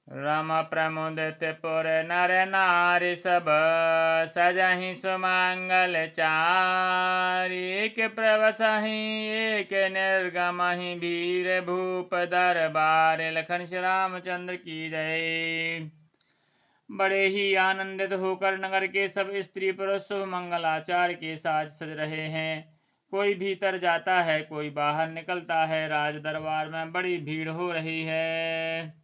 राम प्रमुदित पुर नर नारी सब सजहि सुमंगल चारि। एक प्रवसहि एक निर्गमहि वीर भूप दरबार। लखन श्री रामचंद्र की जय। बड़े ही आनंदित होकर नगर के सब स्त्री पुरुष शुभ मंगलाचार के साथ सज रहे हैं। कोई भीतर जाता है, कोई बाहर निकलता है। राज दरबार में बड़ी भीड़ हो रही है।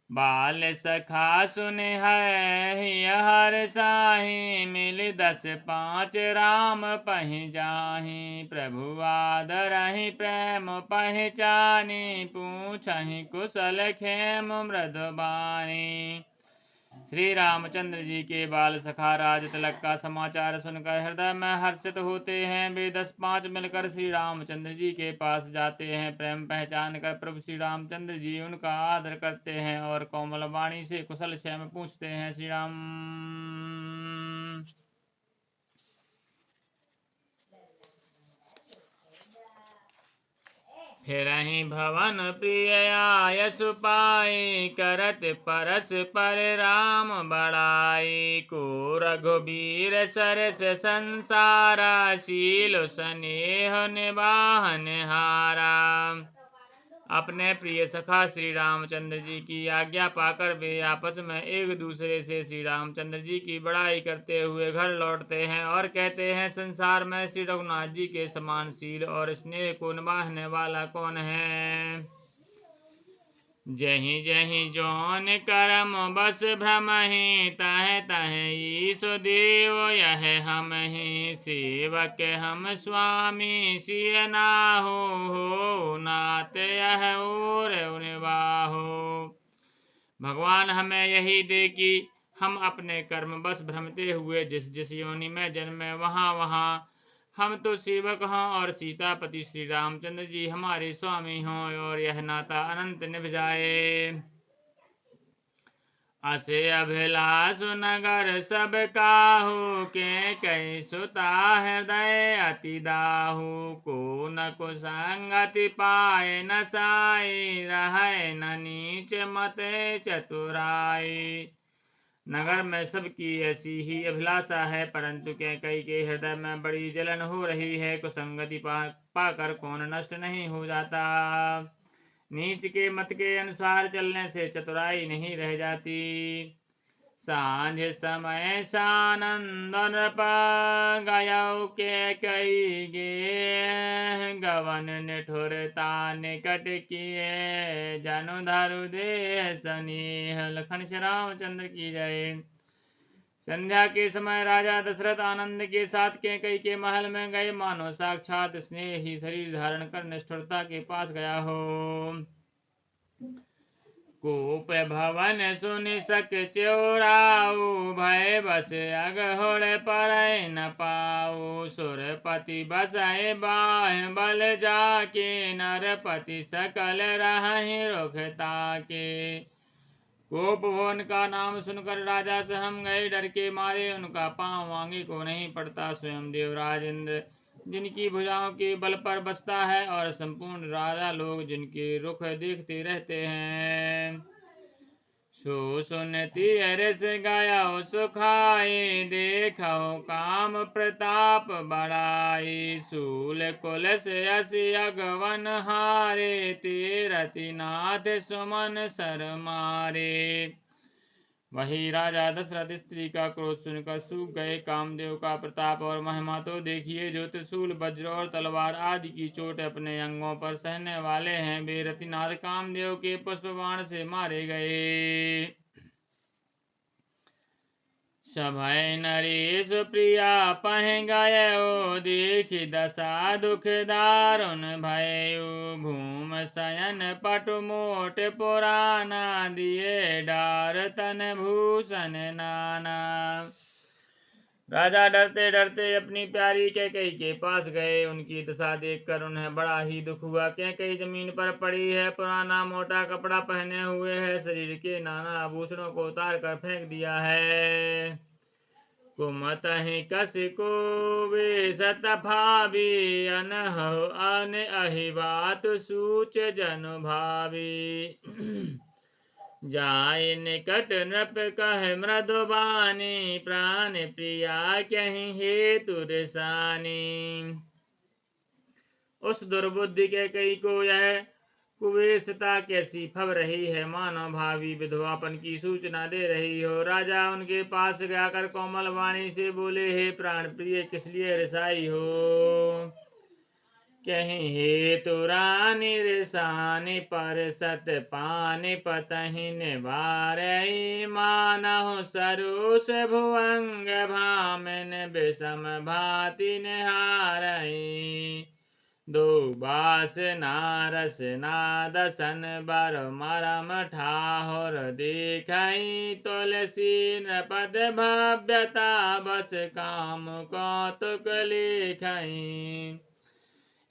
बाल सखा सुने है हर साही। मिल 10-5 राम पहि जाहि। प्रभु आदरहि प्रेम पहचानी। पूछहि कुशल खेम मृदुबानी। श्री रामचंद्र जी के बाल सखा राज तिलक का समाचार सुनकर हृदय में हर्षित होते हैं। वे 10-5 मिलकर श्री रामचंद्र जी के पास जाते हैं। प्रेम पहचान कर प्रभु श्री रामचंद्र जी उनका आदर करते हैं और कोमल वाणी से कुशल क्षेम पूछते हैं। श्री राम फिरहि भवन प्रिय आय सुपाई। करत परस्पर राम बड़ाई। को रघुबीर सरस संसारा। शील स्नेह निबाहन हारा। अपने प्रिय सखा श्री रामचंद्र जी की आज्ञा पाकर वे आपस में एक दूसरे से श्री रामचंद्र जी की बड़ाई करते हुए घर लौटते हैं और कहते हैं, संसार में श्री रघुनाथ जी के समान शील और स्नेह को निभाने वाला कौन है। जहि जहि जौन करम बस भ्रमहि। तह तह ईसु देव यह हमहि। सेवक हम स्वामी सिय नाहो। हो नात यह और निवाहो। भगवान हमें यही दे कि हम अपने कर्म बस भ्रमते हुए जिस जिस योनि में जन्मे वहाँ वहाँ हम तो सेवक हों और सीतापति श्री रामचंद्र जी हमारे स्वामी हों और यह नाता अनंत निभ जाए। असे अभिलाष नगर सब काहू। के कई सुता हृदय अति दाहू। को न कुसंगति पाए न साई। रहे न नीच मत चतुराई। नगर में सबकी ऐसी ही अभिलाषा है, परंतु कैकई के हृदय में बड़ी जलन हो रही है। कुसंगति पाकर कौन नष्ट नहीं हो जाता। नीच के मत के अनुसार चलने से चतुराई नहीं रह जाती। सांझ समय सानंद नृप गयौ। के कई गे गवन निठुरता निकट किए। जनु धरु देह स्नेह। लखन श्री रामचंद्र की जय। संध्या के समय राजा दशरथ आनंद के साथ कैकई के महल में गए। मानो साक्षात स्नेह ही शरीर धारण कर निष्ठुरता के पास गया हो। कोप भवन सुन सक चोराऊ। भय बस अगहुड़ परय न पाऊ। सुरपति बसय बाह बल जाके। नरपति सकल रहहि रुख ताके। कोप भवन का नाम सुनकर राजा सहम गए। डर के मारे उनका पांव आगे को नहीं पड़ता। स्वयं देवराज इंद्र जिनकी भुजाओं के बल पर बसता है और संपूर्ण राजा लोग जिनके रुख देखते रहते हैं। सो सुनती हर्ष गयो सुखाई। देखो काम प्रताप बढ़ाई। शूल कुलस यस अगवन हारे। तेरति नाथ सुमन सर मारे। वही राजा दशरथ स्त्री का क्रोध सुनकर सूख गए। कामदेव का प्रताप और महिमा तो देखिए, जो त्रिशूल वज्र और तलवार आदि की चोट अपने अंगों पर सहने वाले हैं, वे रतिनाथ कामदेव के पुष्प बाण से मारे गए। सभय नरेश प्रिया पह गयो। देखि दशा दुख दारुण भयो। भूम शयन पटु मोट पुराना। दिए डार तन भूषण नाना। राजा डरते डरते अपनी प्यारी कैकई के पास गए। उनकी दशा देखकर उन्हें बड़ा ही दुख हुआ। कैकई जमीन पर पड़ी है, पुराना मोटा कपड़ा पहने हुए है, शरीर के नाना आभूषणों को उतार कर फेंक दिया है। कुमतहि कस को वे सतभावी। अनहु अन अहि बात सूच जन भावी। जाय निकट नृप कह मृदु बानी, प्राण प्रिया कहीं हेतु रिसानी। उस दुर्बुद्धि के कई को यह कुबेशता कैसी फब रही है, मानो भावी विधवापन की सूचना दे रही हो। राजा उनके पास जाकर कोमल वाणी से बोले, हे प्राण प्रिय, किस लिए रिसाई हो? कहीं हेतु रानी रिसानी, पर सत पानी पतहि निवारई, मानहु सरोस भुअंग भामिन, विषम भांति निहारई। दो बासना रसना दसन बर मरम ठाहुर देखई, तुलसी नृपद भव्यता बस काम कौतुक लेखई।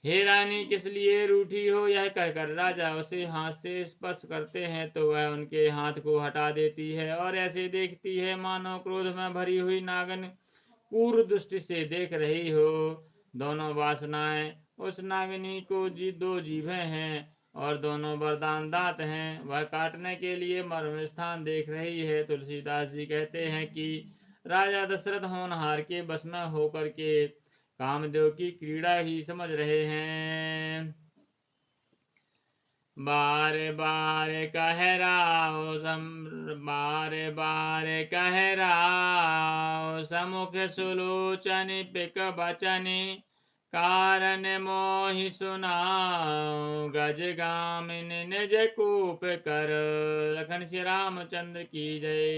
हे रानी, किस लिए रूठी हो? यह कहकर राजा उसे हाथ से स्पर्श करते हैं तो वह उनके हाथ को हटा देती है और ऐसे देखती है मानो क्रोध में भरी हुई नागिन क्रूर दृष्टि से देख रही हो। दोनों वासनाएं उस नागिनी को दो जीभें हैं और दोनों वरदान दांत हैं। वह काटने के लिए मर्म स्थान देख रही है। तुलसीदास जी कहते हैं कि राजा दशरथ होनहार के बस में होकर के कामदेव की क्रीड़ा ही समझ रहे हैं। बार बार कह राव समुख सुलोचन पिक बचनी, कारण मोहि सुनाओ गज गामिन निज कूप कर। लखन श्री रामचंद्र की जय।